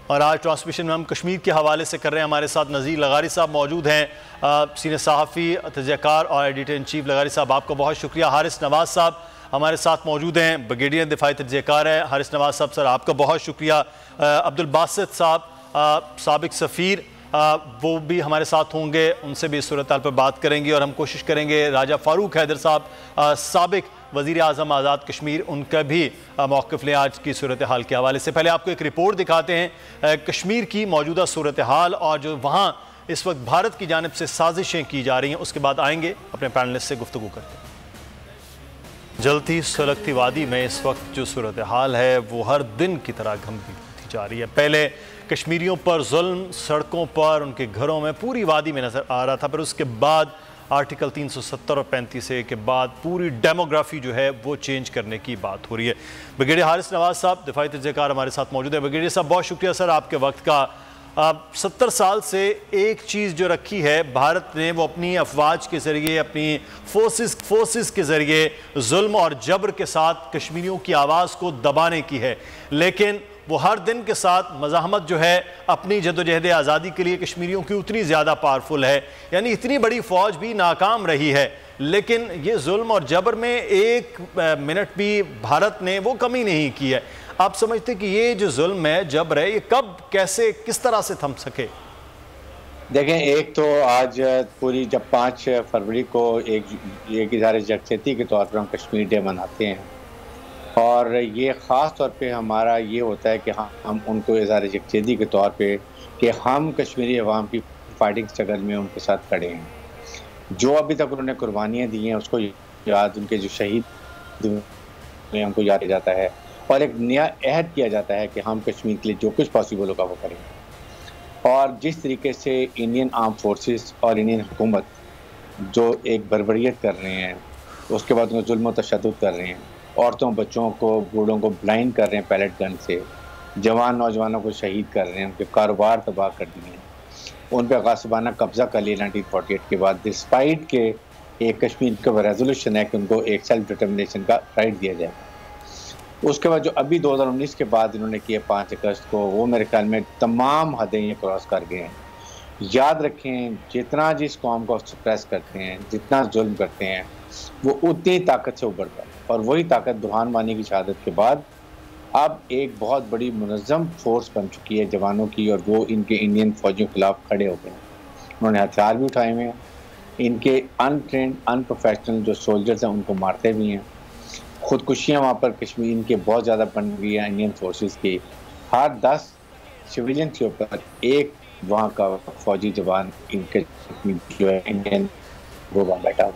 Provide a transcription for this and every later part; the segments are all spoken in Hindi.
और आज ट्रांसमिशन में हम कश्मीर के हवाले से कर रहे हैं। हमारे साथ नज़ीर लगारी साहब मौजूद हैं, सीनियर सहाफ़ी, तजज़ियाकार और एडिटर इन चीफ। लगारी साहब आपका बहुत शुक्रिया। हारिस नवाज़ साहब हमारे साथ मौजूद हैं, ब्रिगेडियर दिफाई तजज़ियाकार है। हारिस नवाज़ साहब सर आपका बहुत शुक्रिया। अब्दुल बासित साहब साबिक सफ़ीर, वो भी हमारे साथ होंगे, उनसे भी इस सूरत हाल पर बात करेंगे और हम कोशिश करेंगे। राजा फ़ारूक हैदर साहब साबिक वज़ीर आज़म आज़ाद कश्मीर, उनका भी मौक़िफ़ लें आज की सूरत हाल के हवाले से। पहले आपको एक रिपोर्ट दिखाते हैं कश्मीर की मौजूदा सूरत हाल और जो वहाँ इस वक्त भारत की जानिब से साजिशें की जा रही हैं, उसके बाद आएंगे अपने पैनलिस्ट से गुफ्तगू करते हैं। जलती सुलगती वादी में इस वक्त जो सूरत हाल है वो हर दिन की तरह गंभीर होती जा रही है। पहले कश्मीरियों पर जुल्म सड़कों पर, उनके घरों में, पूरी वादी में नज़र आ रहा था, पर उसके बाद आर्टिकल 370 और 35A के बाद पूरी डेमोग्राफी जो है वो चेंज करने की बात हो रही है। ब्रिगेडियर हारिस नवाज़ साहब दिफाई तजज़ियाकार हमारे साथ मौजूद है। ब्रिगेडियर साहब बहुत शुक्रिया सर आपके वक्त का। 70 साल से एक चीज़ जो रखी है भारत ने, वो अपनी अफवाज के ज़रिए, अपनी फोर्सेस के ज़रिए जुल्म और जबर के साथ कश्मीरियों की आवाज़ को दबाने की है, लेकिन वो हर दिन के साथ मज़ाहमत जो है अपनी जदोजहद आज़ादी के लिए कश्मीरियों की उतनी ज़्यादा पावरफुल है, यानी इतनी बड़ी फ़ौज भी नाकाम रही है, लेकिन ये जुल्म और जबर में एक मिनट भी भारत ने वो कमी नहीं की है। आप समझते कि ये जो जुल्म है, जबर है, ये कब, कैसे, किस तरह से थम सके? देखें, एक तो आज पूरी जब 5 फरवरी को एक इज़हार यकजहती के तौर पर हम कश्मीर डे मनाते हैं, और ये ख़ास तौर पे हमारा ये होता है कि हम उनको इज़हार यकजहती के तौर पे कि हम कश्मीरी अवाम की फाइटिंग स्ट्रगल में उनके साथ खड़े हैं। जो अभी तक उन्होंने कुर्बानियाँ दी हैं उसको याद, उनके जो शहीद में हमको याद किया जाता है, और एक नया अहद किया जाता है कि हम कश्मीर के लिए जो कुछ पॉसिबल होगा वो करेंगे। और जिस तरीके से इंडियन आर्म फोर्सेस और इंडियन हुकूमत जो एक बर्बरियत कर रहे हैं, उसके बाद उनको जुल्म और तशद्दुद कर रहे हैं, औरतों, बच्चों को, बूढ़ों को ब्लाइंड कर रहे हैं पैलेट गन से, जवान नौजवानों को शहीद कर रहे हैं, उनके कारोबार तबाह कर दिए हैं, उन पर गासिबाना कब्जा कर लिया 1948 के बाद, डिस्पाइट के एक कश्मीर का रेजोल्यूशन है कि उनको एक सेल्फ डिटर्मिनेशन का राइट दिया जाए। उसके बाद जो अभी 2019 के बाद इन्होंने किया 5 अगस्त को, वो मेरे ख्याल में तमाम हदें ये क्रॉस कर गए हैं। याद रखें, जितना जिस कौम को सप्रेस करते हैं, जितना जुल्म करते हैं, वो उतनी ताकत से उभरता है, और वही ताकत बुरहान वानी की शहादत के बाद अब एक बहुत बड़ी मुनज़्ज़म फोर्स बन चुकी है जवानों की, और वो इनके इंडियन फौजियों के खिलाफ खड़े हो गए हैं। उन्होंने हथियार भी उठाए हुए हैं, इनके अनट्रेंड अनप्रोफेशनल जो सोल्जर्स हैं उनको मारते भी हैं। खुदकुशियाँ वहाँ पर कश्मीर इनके बहुत ज़्यादा बन गई हैं इंडियन फोर्सेस की। हर 10 सिविलियन के ऊपर एक वहाँ का फौजी जवान इनके जो है इंडियन वो वहाँ बैठा हुआ।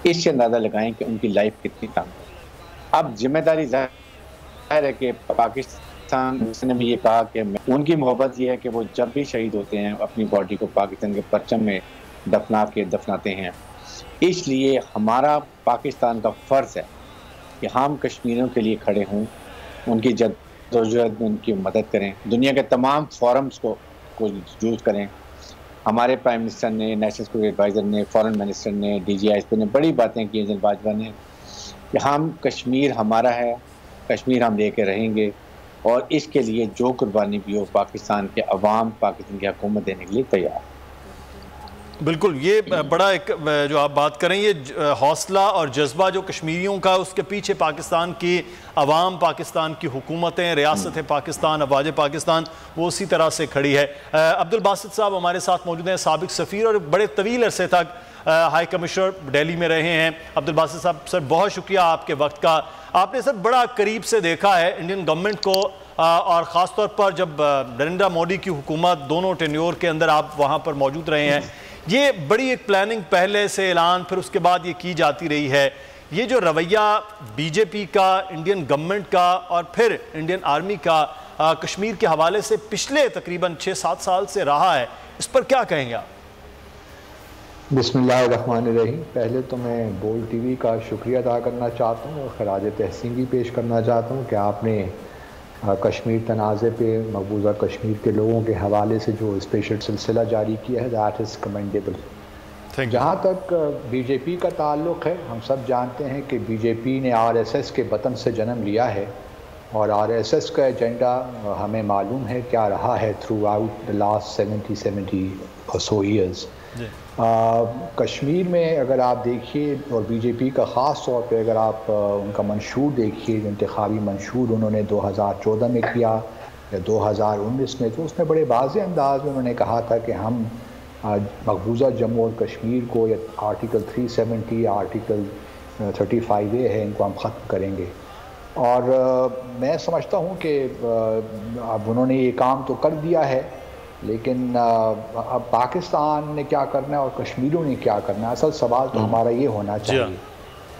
इससे अंदाज़ा लगाएं कि उनकी लाइफ कितनी तंग है। अब जिम्मेदारी जाहिर है कि पाकिस्तान ने भी ये कहा कि उनकी मोहब्बत ये है कि वो जब भी शहीद होते हैं अपनी बॉडी को पाकिस्तान के परचम में दफनाते हैं। इसलिए हमारा पाकिस्तान का फ़र्ज़ है कि हम कश्मीरियों के लिए खड़े हों, उनकी जद्दोजहद में उनकी मदद करें, दुनिया के तमाम फोरम्स को यूज़ करें। हमारे प्राइम मिनिस्टर ने, नेशनल सिक्योरिटी एडवाइज़र ने, फॉरेन मिनिस्टर ने, DGISP ने बड़ी बातें की जनरल बाजवा ने कि हम कश्मीर हमारा है, कश्मीर हम लेके रहेंगे, और इसके लिए जो कुर्बानी भी हो पाकिस्तान के अवाम, पाकिस्तान की हुकूमत देने के लिए तैयार है। बिल्कुल, ये बड़ा एक जो आप बात करें, ये हौसला और जज्बा जो कश्मीरियों का, उसके पीछे पाकिस्तान की अवाम, पाकिस्तान की हुकूमतें, रियासत पाकिस्तान, अफवाज पाकिस्तान, वो उसी तरह से खड़ी है। अब्दुल बासित साहब हमारे साथ मौजूद हैं, साबिक सफ़ीर और बड़े तवील अरसे तक हाई कमिश्नर दिल्ली में रहे हैं। अब्दुल बासित साहब सर बहुत शुक्रिया आपके वक्त का। आपने सर बड़ा करीब से देखा है इंडियन गवर्नमेंट को, और ख़ास तौर पर जब नरेंद्र मोदी की हुकूमत दोनों टेन्योर के अंदर आप वहाँ पर मौजूद रहे हैं, ये बड़ी एक प्लानिंग पहले से ऐलान, फिर उसके बाद ये की जाती रही है। ये जो रवैया BJP का, इंडियन गवर्नमेंट का और फिर इंडियन आर्मी का कश्मीर के हवाले से पिछले तकरीबन 6-7 साल से रहा है, इस पर क्या कहेंगे आप? बिस्मिल्लाहिर्रहमानिर्रहीम। पहले तो मैं बोल TV का शुक्रिया अदा करना चाहता हूँ और खराज तहसीन भी पेश करना चाहता हूँ कि आपने कश्मीर तनाज़े पे मकबूजा कश्मीर के लोगों के हवाले से जो स्पेशल सिलसिला जारी किया है, दैट इज़ कमेंडेबल। जहाँ तक BJP का ताल्लुक़ है, हम सब जानते हैं कि BJP ने RSS के वतन से जन्म लिया है और आरएसएस का एजेंडा हमें मालूम है क्या रहा है थ्रू आउट द लास्ट 70 और सो ईयर्स। कश्मीर में अगर आप देखिए और बीजेपी का ख़ास तौर पे अगर आप उनका मंशूर देखिए, इंतखाबी मंशूर उन्होंने 2014 में किया या 2019 में, तो उसमें बड़े वाज़ेह अंदाज में उन्होंने कहा था कि हम मकबूजा जम्मू और कश्मीर को या आर्टिकल 370 या आर्टिकल 35A है, इनको हम ख़त्म करेंगे। और मैं समझता हूँ कि अब उन्होंने ये काम तो कर दिया है, लेकिन अब पाकिस्तान ने क्या करना है और कश्मीरियों ने क्या करना है, असल सवाल तो हमारा ये होना चाहिए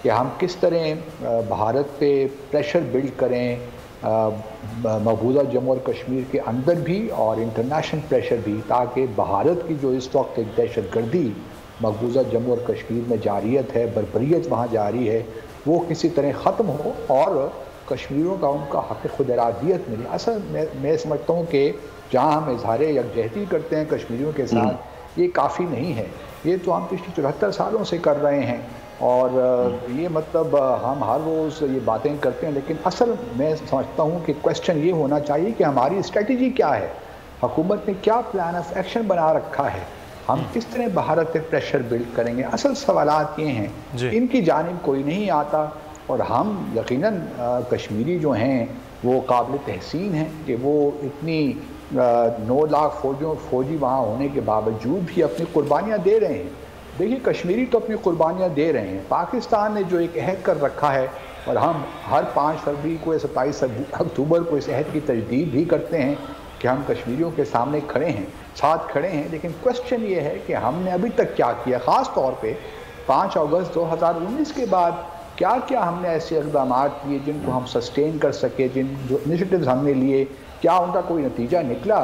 कि हम किस तरह भारत पे प्रेशर बिल्ड करें, मकबूजा जम्मू और कश्मीर के अंदर भी और इंटरनेशनल प्रेशर भी, ताकि भारत की जो इस वक्त एक दहशत गर्दी मकबूजा जम्मू और कश्मीर में जारियत है, बरबरीत वहाँ जारी है, वो किसी तरह ख़त्म हो और कश्मीरियों का उनका हक़ खुद इरादियत मिले। असल मैं समझता हूँ कि जहाँ हम इजहार यकजहती करते हैं कश्मीरियों के साथ, ये काफ़ी नहीं है। ये तो हम पिछले 74 सालों से कर रहे हैं और ये मतलब हम हर रोज़ ये बातें करते हैं, लेकिन असल मैं समझता हूँ कि क्वेश्चन ये होना चाहिए कि हमारी स्ट्रेटजी क्या है, हुकूमत ने क्या प्लान ऑफ एक्शन बना रखा है, हम किस तरह भारत पे प्रेशर बिल्ड करेंगे। असल सवालात ये हैं, इनकी जानिब कोई नहीं आता और हम यकीनन कश्मीरी जो हैं वो काबिल तहसीन हैं कि वो इतनी 9 लाख फौजी वहाँ होने के बावजूद भी अपनी कुर्बानियाँ दे रहे हैं। देखिए कश्मीरी तो अपनी कुर्बानियाँ दे रहे हैं, पाकिस्तान ने जो एक अहद कर रखा है और हम हर 5 फरवरी को या 27 अक्टूबर को इस अहद की तजदीद भी करते हैं कि हम कश्मीरियों के सामने खड़े हैं, साथ खड़े हैं, लेकिन क्वेश्चन ये है कि हमने अभी तक क्या किया। ख़ास तौर पे 5 अगस्त 2019 के बाद क्या क्या हमने ऐसे इक़दाम किए जिनको हम सस्टेन कर सके, जो इनिशिएटिव्स हमने लिए, क्या उनका कोई नतीजा निकला,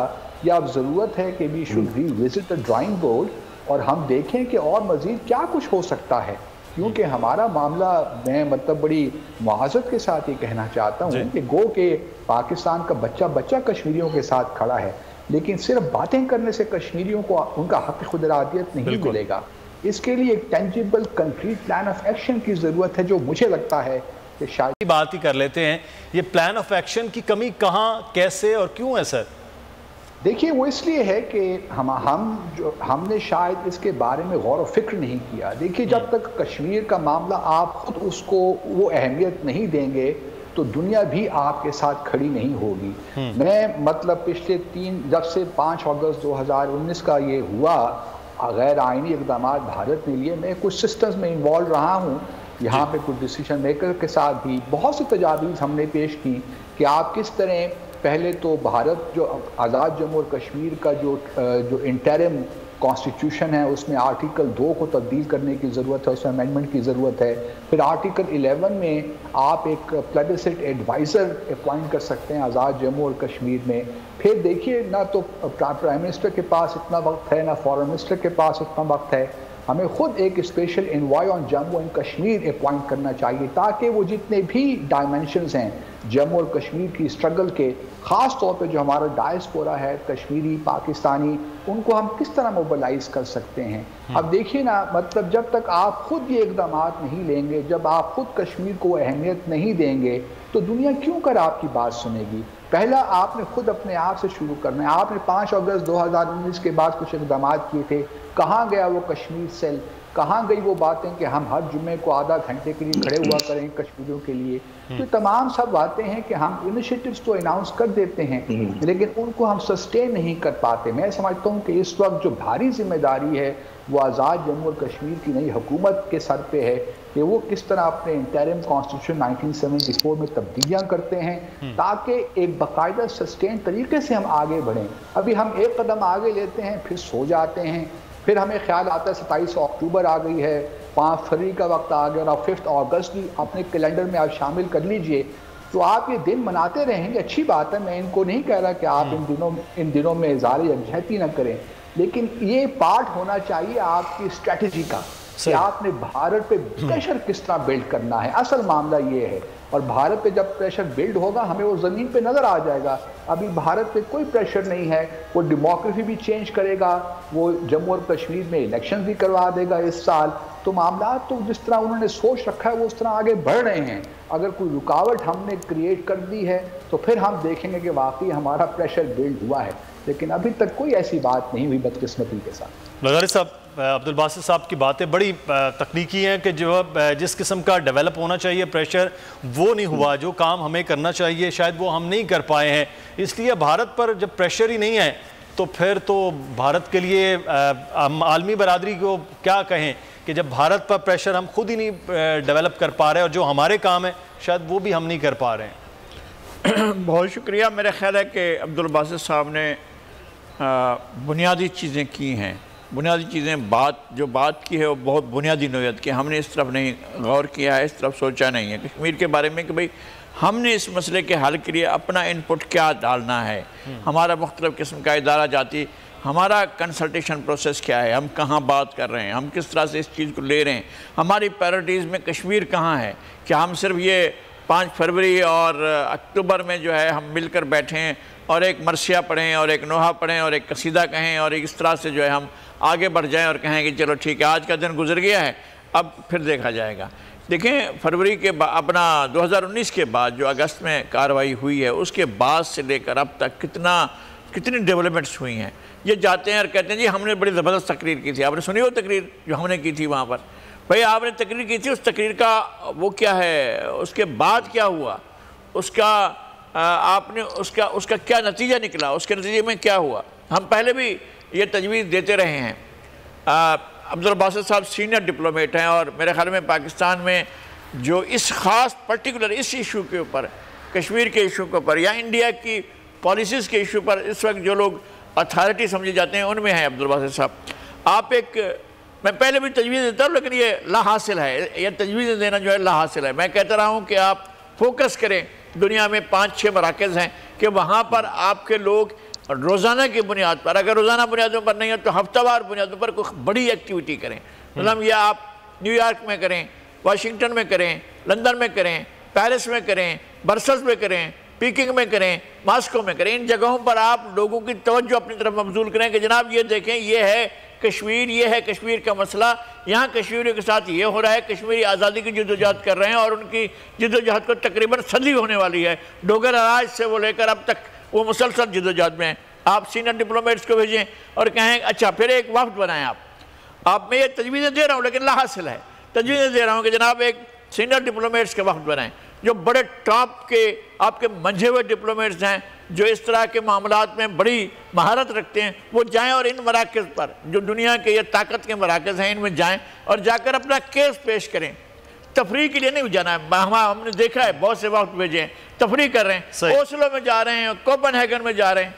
या अब ज़रूरत है कि we should revisit the drawing board और हम देखें कि और मज़ीद क्या कुछ हो सकता है। क्योंकि हमारा मामला, मैं मतलब बड़ी मुआज़त के साथ ये कहना चाहता हूँ कि गो के पाकिस्तान का बच्चा बच्चा कश्मीरियों के साथ खड़ा है, लेकिन सिर्फ बातें करने से कश्मीरियों को उनका हक़ खुद इरादियत नहीं मिलेगा। इसके लिए एक tangible concrete plan of action की ज़रूरत है, जो मुझे लगता है कि शायद बात ही कर लेते हैं। ये प्लान ऑफ एक्शन की कमी कहाँ, कैसे और क्यों है सर? देखिए वो इसलिए है कि हमने शायद इसके बारे में गौर व फिक्र नहीं किया। देखिए जब तक कश्मीर का मामला आप खुद उसको वो अहमियत नहीं देंगे तो दुनिया भी आपके साथ खड़ी नहीं होगी। मैं मतलब पिछले जब से 5 अगस्त 2019 का ये हुआ, गैर आइनी इक़दाम भारत ने लिए, मैं कुछ सिस्टम्स में इन्वॉल्व रहा हूँ, यहाँ पे कुछ डिसीजन मेकर के साथ भी बहुत सी तजावीज़ हमने पेश की कि आप किस तरह पहले तो भारत जो आज़ाद जम्मू और कश्मीर का जो इंटरिम कॉन्स्टिट्यूशन है उसमें आर्टिकल 2 को तब्दील करने की ज़रूरत है, उसमें अमेंडमेंट की ज़रूरत है। फिर आर्टिकल 11 में आप एक प्लेबिसिट एडवाइज़र अपॉइंट कर सकते हैं आज़ाद जम्मू और कश्मीर में। फिर देखिए ना तो प्राइम मिनिस्टर के पास इतना वक्त है, ना फॉरेन मिनिस्टर के पास इतना वक्त है, हमें खुद एक special envoy on Jammu and Kashmir appoint करना चाहिए ताकि वो जितने भी डायमेंशंस हैं जम्मू और कश्मीर की स्ट्रगल के, ख़ास तौर पे जो हमारा डायस्पोरा है कश्मीरी पाकिस्तानी, उनको हम किस तरह मोबिलाइज कर सकते हैं। अब देखिए ना, मतलब जब तक आप खुद ये इक़दाम नहीं लेंगे, जब आप खुद कश्मीर को अहमियत नहीं देंगे, तो दुनिया क्यों कर आपकी बात सुनेगी। पहला आपने खुद अपने आप से शुरू करना है। आपने 5 अगस्त 2019 के बाद कुछ इक़दाम किए थे, कहाँ गया वो कश्मीर सेल, कहाँ गई वो बातें कि हम हर जुम्मे को आधा घंटे के लिए खड़े हुआ करेंगे कश्मीरियों के लिए। तो तमाम सब बातें हैं कि हम इनिशिएटिव्स तो अनाउंस कर देते हैं लेकिन उनको हम सस्टेन नहीं कर पाते। मैं समझता हूँ कि इस वक्त जो भारी जिम्मेदारी है वो आज़ाद जम्मू और कश्मीर की नई हुकूमत के सर पे है कि वो किस तरह अपने इंटरिम कॉन्स्टिट्यूशन 1974 में तब्दीलियाँ करते हैं ताकि एक बाकायदा सस्टेन तरीके से हम आगे बढ़ें। अभी हम एक कदम आगे लेते हैं फिर सो जाते हैं, फिर हमें ख्याल आता है 27 अक्टूबर आ गई है, 5 फरवरी का वक्त आ गया और 5 अगस्त भी अपने कैलेंडर में आप शामिल कर लीजिए। तो आप ये दिन मनाते रहेंगे, अच्छी बात है, मैं इनको नहीं कह रहा कि आप इन दिनों में इज़हार यकजहती न करें, लेकिन ये पार्ट होना चाहिए आपकी स्ट्रेटजी का कि आपने भारत पे प्रेशर किस तरह बिल्ड करना है। असल मामला ये है, और भारत पे जब प्रेशर बिल्ड होगा हमें वो ज़मीन पे नज़र आ जाएगा। अभी भारत पे कोई प्रेशर नहीं है, वो डेमोक्रेसी भी चेंज करेगा, वो जम्मू और कश्मीर में इलेक्शन भी करवा देगा इस साल। तो मामला तो जिस तरह उन्होंने सोच रखा है वो उस तरह आगे बढ़ रहे हैं। अगर कोई रुकावट हमने क्रिएट कर दी है तो फिर हम देखेंगे कि वाकई हमारा प्रेशर बिल्ड हुआ है, लेकिन अभी तक कोई ऐसी बात नहीं हुई बदकिस्मती के साथ। लगारी साहब, अब्दुल बासित साहब की बातें बड़ी तकनीकी हैं कि जो जिस किस्म का डेवलप होना चाहिए प्रेशर वो नहीं हुआ, जो काम हमें करना चाहिए शायद वो हम नहीं कर पाए हैं। इसलिए भारत पर जब प्रेशर ही नहीं है तो फिर तो भारत के लिए हम आलमी बरादरी को क्या कहें कि जब भारत पर प्रेशर हम खुद ही नहीं डेवलप कर पा रहे और जो हमारे काम है शायद वो भी हम नहीं कर पा रहे हैं। बहुत शुक्रिया। मेरा ख्याल है कि अब्दुल बासित साहब ने बुनियादी चीज़ें की हैं, बुनियादी चीज़ें जो बात की है वो बहुत बुनियादी नोयत की। हमने इस तरफ नहीं गौर किया है, इस तरफ सोचा नहीं है कश्मीर के बारे में कि भाई हमने इस मसले के हल के लिए अपना इनपुट क्या डालना है, हमारा मुख्तलिफ़ किस्म का इदारा जाती, हमारा कंसल्टेशन प्रोसेस क्या है, हम कहाँ बात कर रहे हैं, हम किस तरह से इस चीज़ को ले रहे हैं, हमारी प्रायोरिटीज़ में कश्मीर कहाँ है। क्या हम सिर्फ ये 5 फरवरी और अक्टूबर में जो है हम मिलकर बैठें और एक मरसिया पढ़ें और एक नोहा पढ़ें और एक कसीदा कहें और इस तरह से जो है हम आगे बढ़ जाएं और कहें कि चलो ठीक है आज का दिन गुजर गया है अब फिर देखा जाएगा। देखें फरवरी के अपना 2019 के बाद जो अगस्त में कार्रवाई हुई है उसके बाद से लेकर अब तक कितनी डेवलपमेंट्स हुई हैं। ये जाते हैं और कहते हैं जी हमने बड़ी ज़बरदस्त तकरीर की थी। आपने सुनी वो तकरीर जो हमने की थी वहाँ पर? भाई आपने तकरीर की थी, उस तकरीर का वो क्या है, उसके बाद क्या हुआ, उसका आपने उसका क्या नतीजा निकला, उसके नतीजे में क्या हुआ। हम पहले भी ये तजवीज़ देते रहे हैं। अब्दुल बासित साहब सीनियर डिप्लोमेट हैं और मेरे ख्याल में पाकिस्तान में जो इस ख़ास पर्टिकुलर इस इशू के ऊपर, कश्मीर के इशू के ऊपर या इंडिया की पॉलिसीज़ के इशू पर इस वक्त जो लोग अथॉरिटी समझे जाते हैं उनमें हैं अब्दुल बासित साहब। मैं पहले भी तजवीज़ देता हूँ लेकिन ये लाहासिल है, ये तजवीज़ देना जो है लाहासिल है। मैं कहता रहा हूँ कि आप फोकस करें, दुनिया में 5-6 मराकज़ हैं कि वहाँ पर आपके लोग रोज़ाना की बुनियाद पर, अगर रोज़ाना बुनियादों पर नहीं है तो हफ्तावार बुनियादों पर कोई बड़ी एक्टिविटी करें। मतलब यह आप न्यूयॉर्क में करें, वाशिंगटन में करें, लंदन में करें, पेरिस में करें, ब्रसेल्स में करें, पीकिंग में करें, मास्को में करें। इन जगहों पर आप लोगों की तवज्जो अपनी तरफ मबजूल करें कि जनाब ये देखें ये है कश्मीर, ये है कश्मीर का मसला, यहाँ कश्मीरियों के साथ ये हो रहा है, कश्मीरी आज़ादी की जद्दोजहद कर रहे हैं और उनकी जद्दोजहद को तकरीबन सदी होने वाली है। डोगर अराज से वो लेकर अब तक वो मुसलसल जद्दोजहद में हैं। आप सीनियर डिप्लोमेट्स को भेजें और कहें अच्छा फिर एक वफ्द बनाएं। आप मैं ये तजवीज़ें दे रहा हूँ लेकिन लाहासिल है, तजवीज़ें दे रहा हूँ कि जनाब एक सीनियर डिप्लोमेट्स के वफ्द बनाएं जो बड़े टॉप के आपके मंझे हुए डिप्लोमेट्स हैं जो इस तरह के मामलात में बड़ी महारत रखते हैं, वो जाएं और इन मराकज़ पर जो दुनिया के ये ताकत के मराकज़ हैं इनमें जाएं और जाकर अपना केस पेश करें। तफरीह के लिए नहीं जाना है, हमने देखा है बहुत से वक्त भेजे तफरीह कर रहे हैं, ओस्लो में जा रहे हैं, कोपेनहेगन में जा रहे हैं।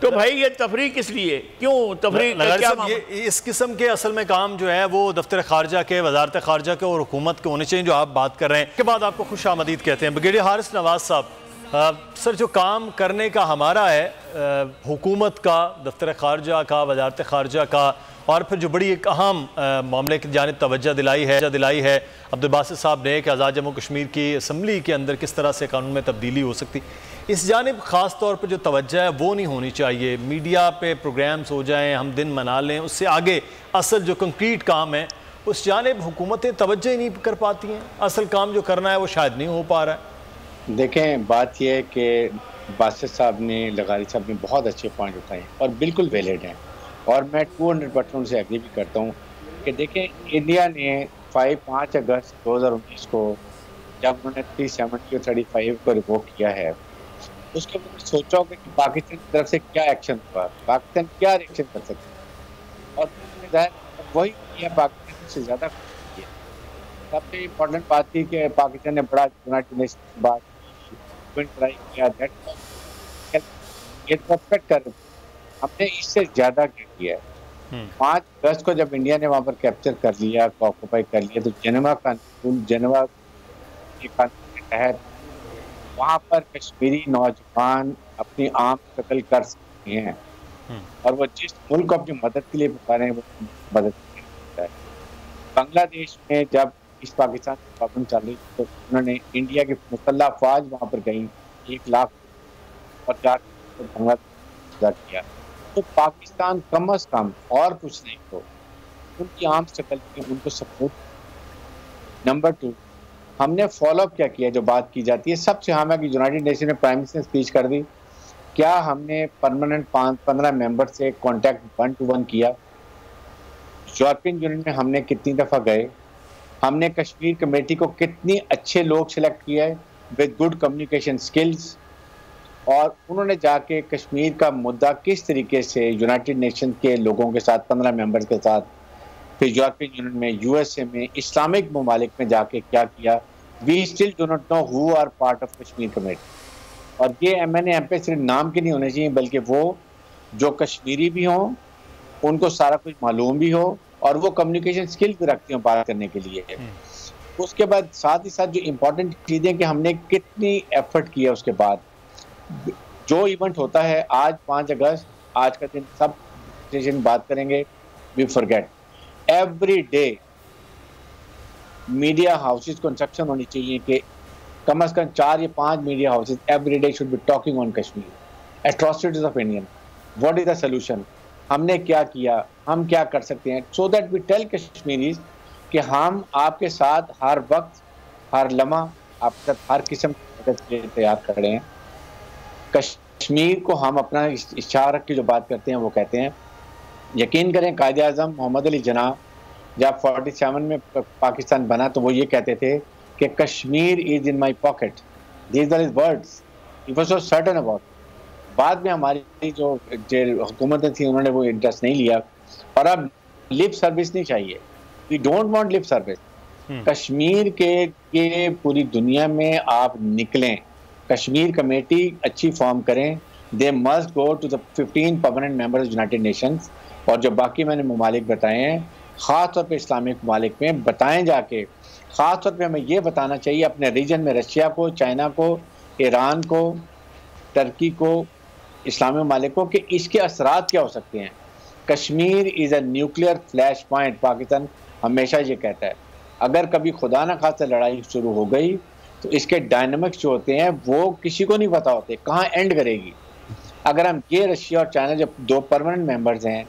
तो भाई ये तफरीह किस लिए, क्यों तफरीह क्या? ये इस किस्म के असल में काम जो है वो दफ्तर खारजा के, वजारत खारजा के और हुकूमत के होने चाहिए जो आप बात कर रहे हैं। के बाद आपको खुश आमदीद कहते हैं ब्रिगेडियर हारिस नवाज साहब। सर जो काम करने का हमारा है हुकूमत का, दफ्तर खारजा का, वजारत खारजा का, और फिर जो बड़ी एक अहम मामले की जानिब तवज्जो दिलाई है अब्दुल बासित साहब ने कि आज़ाद जम्मू कश्मीर की असम्बली के अंदर किस तरह से कानून में तब्दीली हो सकती, इस जानिब ख़ास तौर पर जो तवज्जो है वो नहीं होनी चाहिए। मीडिया पे प्रोग्राम्स हो जाएं, हम दिन मना लें, उससे आगे असल जो कंक्रीट काम है उस जानिब हुकूमतें तवज्जो ही नहीं कर पाती हैं। असल काम जो करना है वो शायद नहीं हो पा रहा है। देखें बात यह है कि बासित साहब ने, लगारी साहब ने बहुत अच्छे पॉइंट उठाए और बिल्कुल वैलिड हैं और मैं 200% उनसे एग्री भी करता हूँ कि देखें इंडिया ने 5 अगस्त 2019 को जब उन्होंने 370 और 35 को रिवोक किया है उसके बाद सोचा होगा कि पाकिस्तान की तरफ से क्या एक्शन हुआ, पाकिस्तान क्या रिएक्शन कर सकते हैं, और वही किया, पाकिस्तान से ज़्यादा किया। सबसे इम्पोर्टेंट बात थी कि पाकिस्तान ने बड़ा यूनाइटेड नेशंस की बात किया, एक्सपेक्ट कर रहे थे, हमने इससे ज़्यादा क्या किया है। 5 अगस्त को जब इंडिया ने वहाँ पर कैप्चर कर लिया, ऑक्यूपाई कर लिया, तो जेनेवा के तहत वहाँ पर कश्मीरी नौजवान अपनी आम शक्ल कर सकते हैं और वो जिस मुल्क को अपनी मदद के लिए पुकारे हैं वो मदद करता है। बांग्लादेश में जब ईस्ट पाकिस्तान की प्रॉब्लम चल रही तो उन्होंने इंडिया की मुसल्लह अफवाज वहाँ पर गई 1 लाख और जाकर बांग्लादेश किया। तो पाकिस्तान कम अज कम और कुछ नहीं तो उनकी आम शक्ल में उनको सपोर्ट। नंबर 2, हमने फॉलोअप क्या किया, जो बात की जाती है सबसे हम है कि यूनाइटेड नेशन ने प्राइम मिनिस्टर ने स्पीच कर दी, क्या हमने परमानेंट 15 मेंबर से कांटेक्ट 1-to-1 किया? यूरोपियन यूनियन में हमने कितनी दफ़ा गए? हमने कश्मीर कमेटी को कितनी अच्छे लोग सिलेक्ट किया है विद गुड कम्युनिकेशन स्किल्स, और उन्होंने जाके कश्मीर का मुद्दा किस तरीके से यूनाइटेड नेशन के लोगों के साथ 15 मेंबर्स के साथ, फिर यूरोपियन यूनियन में, यूएसए में, इस्लामिक ममालिक में जाके क्या किया। We still do not know who are part of Kashmir committee. और ये MNA MP सिर्फ नाम के नहीं होने चाहिए, बल्कि वो जो कश्मीरी भी हों, उनको सारा कुछ मालूम भी हो और वो कम्युनिकेशन स्किल भी रखती हूँ बात करने के लिए। उसके बाद साथ ही साथ जो इम्पोर्टेंट चीज़ें कि हमने कितनी एफर्ट किया, उसके बाद जो इवेंट होता है आज 5 अगस्त, आज का दिन सब स्टेशन बात करेंगे, we forget every day media houses को इंस्ट्रक्शन होनी चाहिए कि कम से कम 4 या 5 media houses every day should be talking on Kashmir atrocities of Indian, what is the solution, हमने क्या किया, हम क्या कर सकते हैं, so that we tell Kashmiris कि हम आपके साथ हर वक्त हर लम्हा आपके साथ हर किस्म की मदद के लिए तैयार कर रहे हैं। कश्मीर को हम अपना इच्छा रख के जो बात करते हैं वो कहते हैं, यकीन करें कायदे आज़म मोहम्मद अली जिन्ना जब 47 में पाकिस्तान बना तो वो ये कहते थे कि Kashmir is in my pocket, these are his words, he was so certain about. बाद में हमारी जो हुकूमतें थी उन्होंने वो इंटरेस्ट नहीं लिया, और अब लिप सर्विस नहीं चाहिए, we don't want lip service. Kashmir के पूरी दुनिया में आप निकलें, कश्मीर कमेटी अच्छी फॉर्म करें, they must go to the 15 permanent members United Nations, और जो बाकी मैंने ममालिक बताए हैं ख़ास तौर पे इस्लामिक ममालिक में बताएं जाके। ख़ास तौर पे हमें ये बताना चाहिए अपने रीजन में रशिया को, चाइना को, ईरान को, टर्की को, इस्लामी ममालिक को, कि इसके असरात क्या हो सकते हैं। Kashmir is a nuclear flash point, Pakistan हमेशा ये कहता है अगर कभी खुदा न खास्ता लड़ाई शुरू हो गई तो इसके डायनामिक्स जो होते हैं वो किसी को नहीं पता होते, कहाँ एंड करेगी। अगर हम ये रशिया और चाइना जब 2 परमानेंट मेंबर्स हैं,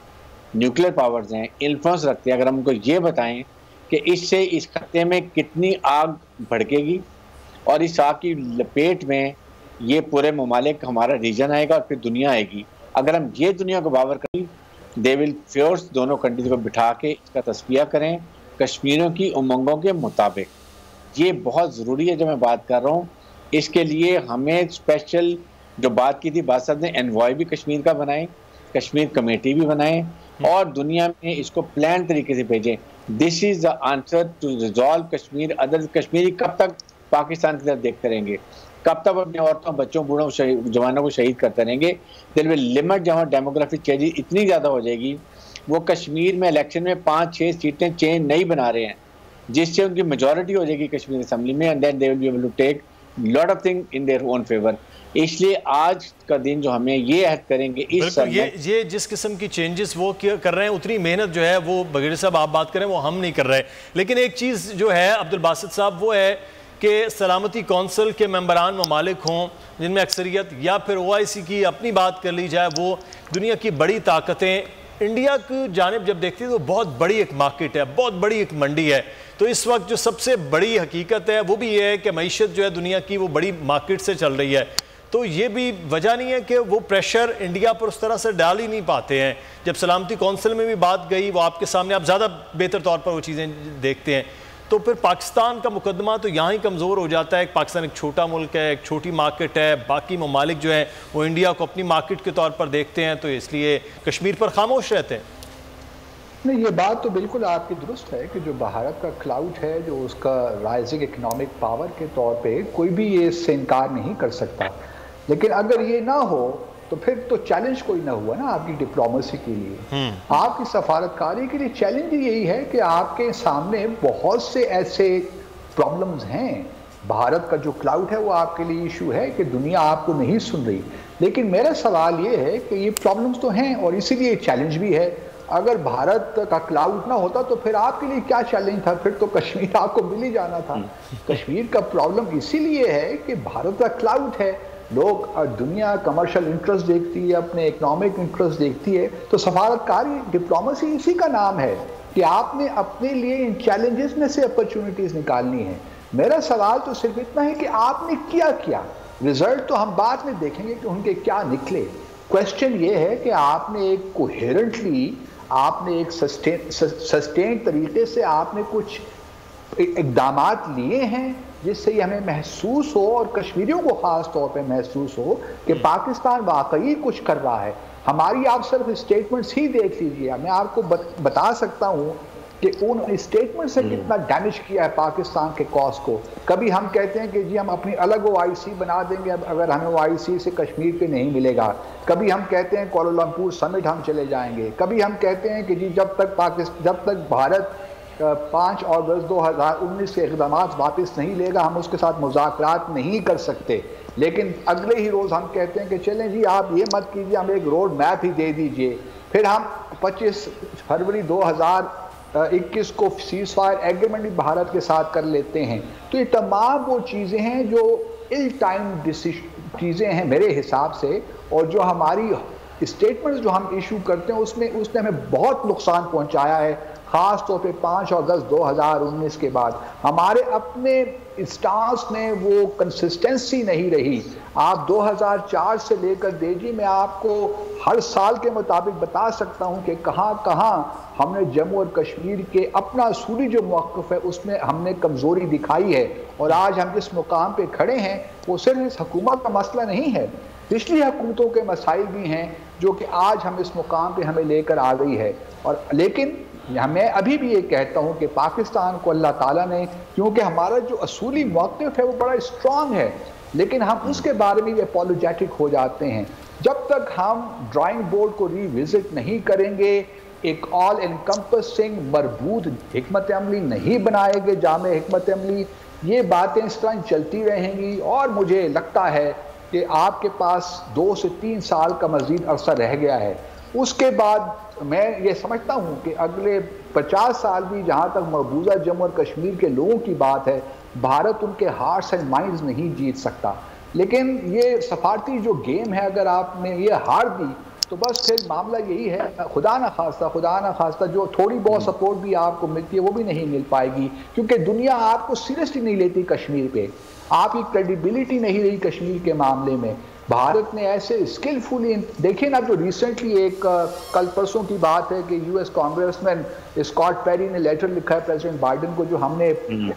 न्यूक्लियर पावर्स हैं, इन्फ्लुएंस रखते हैं, अगर हम उनको ये बताएं कि इससे इस खत्ते में कितनी आग भड़केगी और इस आग की लपेट में ये पूरे ममालिक हमारा रीजन आएगा और फिर दुनिया आएगी, अगर हम ये दुनिया को बावर करें, दे विल फोर्स दोनों कंट्रीज को बिठा के इसका तस्फिया करें कश्मीरियों की उमंगों के मुताबिक। ये बहुत ज़रूरी है जो मैं बात कर रहा हूँ। इसके लिए हमें स्पेशल जो बात की थी बादशाह ने, एनवॉय भी कश्मीर का बनाएं, कश्मीर कमेटी भी बनाएं और दुनिया में इसको प्लान तरीके से भेजें। This is the answer to resolve Kashmir. Other Kashmiri कब तक पाकिस्तान की तरफ देखते रहेंगे, कब तक अपने औरतों, बच्चों, बूढ़ों, जवानों को शहीद करते रहेंगे। दिल में लिमिट जहाँ डेमोग्राफिक चेंजेस इतनी ज़्यादा हो जाएगी, वो कश्मीर में इलेक्शन में 5-6 सीटें चेंज नहीं बना रहे हैं, जिससे उनकी मेजॉरिटी हो जाएगी कश्मीर असेंबली में, and then they will be able to take lot of thing in their own favour. इसलिए आज का दिन जो हमें ये अहद करेंगे इस ये जिस किस्म की चेंजेस वो कर रहे हैं, उतनी मेहनत जो है वो बगैर साहब आप बात करें वो हम नहीं कर रहे। लेकिन एक चीज़ जो है अब्दुल बासित साहब वो है कि सलामती कौंसिल के मेंबरान ममालिक हों जिनमें अक्सरियत, या फिर OIC की अपनी बात कर ली जाए, वो दुनिया की बड़ी ताकतें इंडिया की जानिब जब देखती है तो बहुत बड़ी एक मार्केट है, बहुत बड़ी एक मंडी है। तो इस वक्त जो सबसे बड़ी हकीकत है वो भी ये है कि मईशत जो है दुनिया की वो बड़ी मार्केट से चल रही है। तो ये भी वजह नहीं है कि वो प्रेशर इंडिया पर उस तरह से डाल ही नहीं पाते हैं। जब सलामती कौंसिल में भी बात गई, वो आपके सामने, आप ज़्यादा बेहतर तौर पर वो चीज़ें देखते हैं, तो फिर पाकिस्तान का मुकदमा तो यहाँ ही कमज़ोर हो जाता है। पाकिस्तान एक छोटा मुल्क है, एक छोटी मार्केट है, बाकी ममालिक जो हैं वो इंडिया को अपनी मार्केट के तौर पर देखते हैं, तो इसलिए कश्मीर पर खामोश रहते हैं। नहीं, ये बात तो बिल्कुल आपकी दुरुस्त है कि जो भारत का क्लाउड है, जो उसका राइजिंग इकोनॉमिक पावर के तौर पे कोई भी ये इससे इनकार नहीं कर सकता। लेकिन अगर ये ना हो तो फिर तो चैलेंज कोई ना हुआ ना आपकी डिप्लोमेसी के लिए, आपकी सफारतकारी के लिए। चैलेंज यही है कि आपके सामने बहुत से ऐसे प्रॉब्लम्स हैं। भारत का जो क्लाउड है वो आपके लिए इशू है कि दुनिया आपको नहीं सुन रही। लेकिन मेरा सवाल ये है कि ये प्रॉब्लम्स तो हैं और इसीलिए चैलेंज भी है। अगर भारत का क्लाउड ना होता तो फिर आपके लिए क्या चैलेंज था, फिर तो कश्मीर आपको मिल ही जाना था। कश्मीर का प्रॉब्लम इसीलिए है कि भारत का क्लाउड है, लोग दुनिया कमर्शियल इंटरेस्ट देखती है, अपने इकोनॉमिक इंटरेस्ट देखती है, तो सफारतकारी डिप्लोमेसी इसी का नाम है कि आपने अपने लिए इन चैलेंजेस में से अपॉर्चुनिटीज निकालनी है। मेरा सवाल तो सिर्फ इतना है कि आपने किया क्या। रिजल्ट तो हम बाद में देखेंगे कि उनके क्या निकले। क्वेश्चन ये है कि आपने एक कोहेरेंटली, आपने एक सस्टेन तरीके से आपने कुछ इकदामात लिए हैं जिससे ये हमें महसूस हो और कश्मीरियों को ख़ास तौर पे महसूस हो कि पाकिस्तान वाकई कुछ कर रहा है। हमारी आप सिर्फ स्टेटमेंट्स ही देख लीजिए, मैं आपको बता सकता हूँ कि उन स्टेटमेंट से कितना डैमेज किया है पाकिस्तान के कॉज को। कभी हम कहते हैं कि जी हम अपनी अलग OIC बना देंगे अगर हमें OIC से कश्मीर पे नहीं मिलेगा, कभी हम कहते हैं कोलालमपुर समिट हम चले जाएंगे, कभी हम कहते हैं कि जी जब तक भारत 5 अगस्त 2019 के इक़दाम वापस नहीं लेगा हम उसके साथ मुज़ाकरात नहीं कर सकते। लेकिन अगले ही रोज़ हम कहते हैं कि चलें जी आप ये मत कीजिए, हमें एक रोड मैप ही दे दीजिए। फिर हम 25 फरवरी 2021 को सीज़ फायर एग्रीमेंट भी भारत के साथ कर लेते हैं। तो ये तमाम वो चीज़ें हैं जो इल टाइम चीज़ें हैं मेरे हिसाब से, और जो हमारी स्टेटमेंट्स जो हम इशू करते हैं उसने हमें बहुत नुकसान पहुंचाया है। ख़ास तौर पे 5 अगस्त 2019 के बाद हमारे अपने स्टांस में वो कंसिस्टेंसी नहीं रही। आप 2004 से लेकर दीजिए, मैं आपको हर साल के मुताबिक बता सकता हूं कि कहां कहां हमने जम्मू और कश्मीर के अपना असूली जो मौक़िफ़ है उसमें हमने कमज़ोरी दिखाई है। और आज हम जिस मुकाम पे खड़े हैं वो सिर्फ इस हुकूमत का मसला नहीं है, पिछली हुकूमतों के मसाइल भी हैं जो कि आज हम इस मुकाम पे हमें लेकर आ गई है। और लेकिन मैं अभी भी ये कहता हूँ कि पाकिस्तान को अल्लाह ताला ने, क्योंकि हमारा जो असूली मौक़िफ़ है वो बड़ा स्ट्रॉन्ग है, लेकिन हम उसके बारे में एपोलोजेटिक हो जाते हैं। जब तक हम ड्राइंग बोर्ड को रिविजिट नहीं करेंगे, एक ऑल एनकम्पसिंग मरबूत हिकमत अमली नहीं बनाएंगे, जामे हिकमत अमली, ये बातें इस तरह चलती रहेंगी। और मुझे लगता है कि आपके पास 2 से 3 साल का मज़ीद अरसा रह गया है। उसके बाद मैं ये समझता हूँ कि अगले 50 साल भी, जहाँ तक मकबूजा जम्मू और कश्मीर के लोगों की बात है, भारत उनके हार्ट्स एंड माइंड्स नहीं जीत सकता। लेकिन ये सफारती जो गेम है, अगर आपने ये हार दी तो बस फिर मामला यही है, खुदा ना खास्ता जो थोड़ी बहुत सपोर्ट भी आपको मिलती है वो भी नहीं मिल पाएगी, क्योंकि दुनिया आपको सीरियसली नहीं लेती कश्मीर पे, आपकी क्रेडिबिलिटी नहीं रही कश्मीर के मामले में। भारत ने ऐसे स्किलफुली, देखिए ना, जो रिसेंटली एक कल परसों की बात है कि US कांग्रेसमैन स्कॉट पेरी ने लेटर लिखा है प्रेसिडेंट बाइडेन को, जो हमने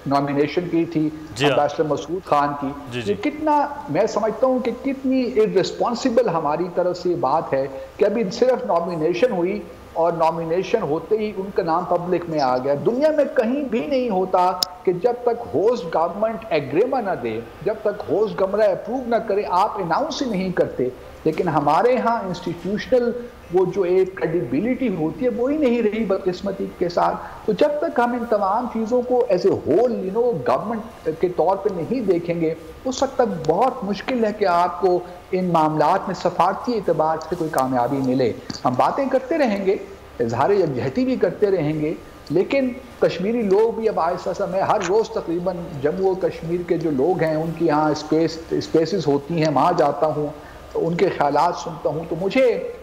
नॉमिनेशन की थी एम्बेसडर मसूद खान की। ये कितना, मैं समझता हूँ कि कितनी इररिस्पॉन्सिबल हमारी तरफ से बात है कि अभी सिर्फ नॉमिनेशन हुई और नॉमिनेशन होते ही उनका नाम पब्लिक में आ गया। दुनिया में कहीं भी नहीं होता कि जब तक होस्ट गवर्नमेंट एग्रीमेंट ना दे, जब तक होस्ट गवर्नमेंट अप्रूव ना करे, आप अनाउंस ही नहीं करते। लेकिन हमारे यहाँ इंस्टीट्यूशनल वो जो एक क्रेडिबिलिटी होती है वो ही नहीं रही बदकिस्मती के साथ। तो जब तक हम इन तमाम चीज़ों को एज ए होल गवर्नमेंट के तौर पे नहीं देखेंगे, उस वक्त तक बहुत मुश्किल है कि आपको इन मामलात में सफारती एतबार से कोई कामयाबी मिले। हम बातें करते रहेंगे, इजहार यकजहती भी करते रहेंगे, लेकिन कश्मीरी लोग भी अब आहिस्ता, मैं हर रोज़ तकरीबन जम्मू और कश्मीर के जो लोग हैं उनकी यहाँ स्पेसेस होती हैं, वहाँ जाता हूँ, तो उनके ख्यालात सुनता हूँ, तो मुझे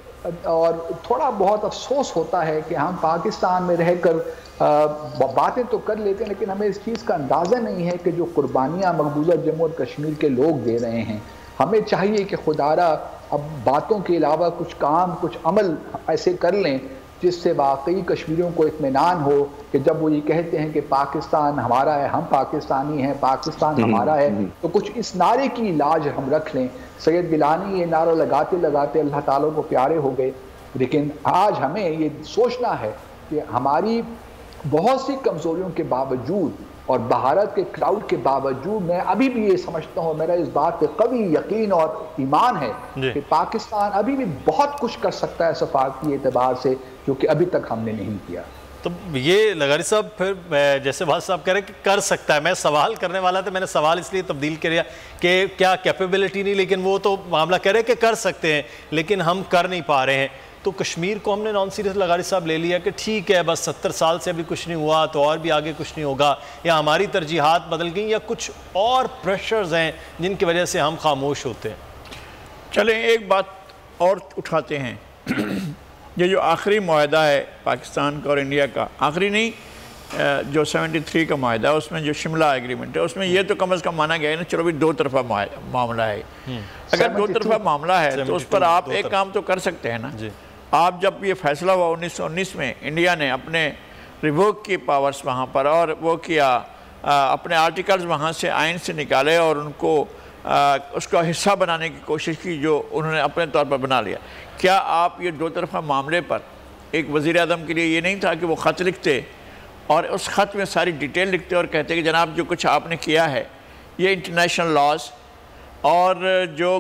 और थोड़ा बहुत अफसोस होता है कि हम पाकिस्तान में रहकर बातें तो कर लेते हैं, लेकिन हमें इस चीज़ का अंदाज़ा नहीं है कि जो कुर्बानियाँ मकबूजा जम्मू और कश्मीर के लोग दे रहे हैं। हमें चाहिए कि खुदारा अब बातों के अलावा कुछ काम, कुछ अमल ऐसे कर लें जिससे वाकई कश्मीरियों को इत्मीनान हो कि जब वो ये कहते हैं कि पाकिस्तान हमारा है, हम पाकिस्तानी हैं, पाकिस्तान हमारा है, तो कुछ इस नारे की इलाज हम रख लें। सैयद गिलानी ये नारा लगाते लगाते अल्लाह ताला को प्यारे हो गए, लेकिन आज हमें ये सोचना है कि हमारी बहुत सी कमज़ोरियों के बावजूद और भारत के क्राउड के बावजूद मैं अभी भी ये समझता हूँ, मेरा इस बात पे कभी यकीन और ईमान है कि पाकिस्तान अभी भी बहुत कुछ कर सकता है सफारती एतबार से, जो कि अभी तक हमने नहीं किया। तो ये लगारी साहब, फिर जैसे भाज साहब कह रहे हैं कि कर सकता है, मैं सवाल करने वाला था, मैंने सवाल इसलिए तब्दील किया कि क्या कैपेबिलिटी नहीं, लेकिन वो तो मामला कह रहे हैं कि कर सकते हैं, लेकिन हम कर नहीं पा रहे हैं। तो कश्मीर को हमने नॉन सीरियस लगारी साहब ले लिया कि ठीक है बस 70 साल से अभी कुछ नहीं हुआ तो और भी आगे कुछ नहीं होगा, या हमारी तरजीहात बदल गई, या कुछ और प्रेशर्स हैं जिनकी वजह से हम खामोश होते हैं? चलें एक बात और उठाते हैं। ये जो आखिरी मुआहदा है पाकिस्तान का और इंडिया का, आखिरी नहीं, जो 73 का मुआहदा है उसमें जो शिमला एग्रीमेंट है उसमें ये तो कम अज़ कम माना गया है ना, चलो भी दो तरफा मामला है। अगर दो तरफा मामला है तो उस पर आप एक काम तो कर सकते हैं ना। आप जब ये फैसला हुआ 1919 में, इंडिया ने अपने रिवोक की पावर्स वहाँ पर और वो किया, अपने आर्टिकल्स वहाँ से आइन से निकाले और उनको उसका हिस्सा बनाने की कोशिश की, जो उन्होंने अपने तौर पर बना लिया। क्या आप ये दो तरफा मामले पर एक वज़ीर आज़म के लिए ये नहीं था कि वो ख़त लिखते और उस ख़त में सारी डिटेल लिखते और कहते कि जनाब जो कुछ आपने किया है ये इंटरनेशनल लॉज और जो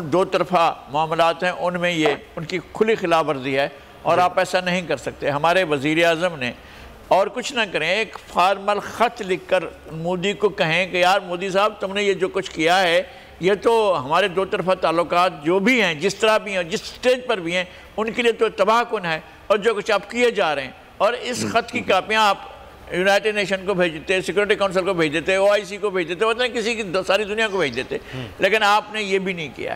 दो तरफा मामलात हैं उनमें ये उनकी खुली खिलाफ वर्जी है और आप ऐसा नहीं कर सकते। हमारे वज़ीर आज़म ने और कुछ ना करें, एक फार्मल ख़त लिख कर मोदी को कहें कि यार मोदी साहब तुमने ये जो कुछ किया है ये तो हमारे दो तरफा ताल्लुकात जो भी हैं, जिस तरह भी हैं, जिस स्टेज पर भी हैं, उनके लिए तो तबाहकुन है और जो कुछ आप किए जा रहे हैं। और इस ख़त की कापियाँ आप यूनाइटेड नेशन को भेज देते, सिक्योरिटी काउंसिल को भेज देते, OIC को भेज देते, मतलब किसी की सारी दुनिया को भेज देते, लेकिन आपने ये भी नहीं किया।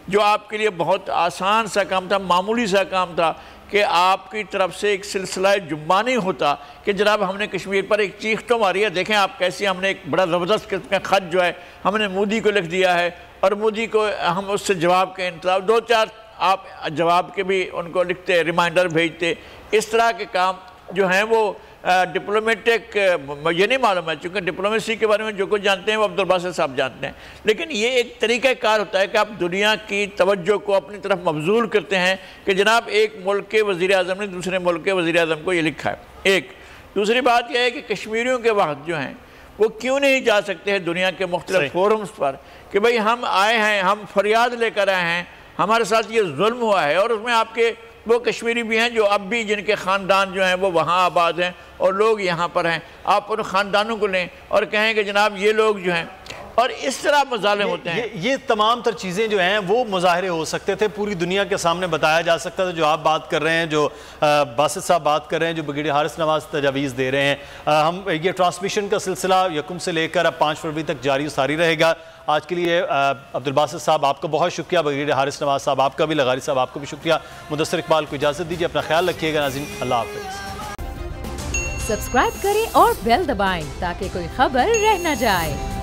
जो आपके लिए बहुत आसान सा काम था, मामूली सा काम था कि आपकी तरफ से एक सिलसिला जुम्बानी होता कि जनाब हमने कश्मीर पर एक चीख तो मारी है, देखें आप कैसे हमने एक बड़ा ज़बरदस्त किस्म का ख़त जो है हमने मोदी को लिख दिया है और मोदी को हम उससे जवाब के इंतज़ार, 2-4 आप जवाब के भी उनको लिखते, रिमाइंडर भेजते। इस तरह के काम जो हैं वो डिप्लोमेटिक, ये नहीं मालूम है चूँकि डिप्लोमेसी के बारे में जो कुछ जानते हैं वो अब्दुल बासित साहब जानते हैं, लेकिन ये एक तरीक़ाकार होता है कि आप दुनिया की तवज्जो को अपनी तरफ मबजूल करते हैं कि जनाब एक मुल्क के वज़ीर आज़म ने दूसरे मुल्क के वज़ीर आज़म को ये लिखा है। एक दूसरी बात यह है कि कश्मीरियों के वक्त जो हैं वो क्यों नहीं जा सकते हैं दुनिया के मुख्तलिफ फोरम्स पर कि भाई हम आए हैं, हम फरियाद लेकर आए हैं, हमारे साथ ये जुल्म हुआ है। और उसमें आपके वो कश्मीरी भी हैं जो अब भी जिनके ख़ानदान जो हैं वो वहाँ आबाद हैं और लोग यहाँ पर हैं, आप उन ख़ानदानों को लें और कहें कि जनाब ये लोग जो हैं, और इस तरह मुजालिम होते हैं। ये तमाम तर चीज़ें जो हैं वो मुजाहरे हो सकते थे, पूरी दुनिया के सामने बताया जा सकता था। जो आप बात कर रहे हैं, जो बासित साहब बात कर रहे हैं, जो ब्रिगेडियर हारिस नवाज़ तजावीज़ दे रहे हैं, हम ये ट्रांसमिशन का सिलसिला यकुम से लेकर अब 5 फरवरी तक जारी सारी रहेगा। आज के लिए अब्दुल बासित साहब आपका बहुत शुक्रिया, ब्रिगेडियर हारिस नवाज़ साहब आपका भी, लगारी साहब आपको भी शुक्रिया। मुदस्सिर इकबाल को इजाज़त दीजिए, अपना ख्याल रखिएगा नाज़रीन, अल्लाह हाफ़िज़। सब्सक्राइब करें और बेल दबाएं ताकि कोई खबर रह न जाए।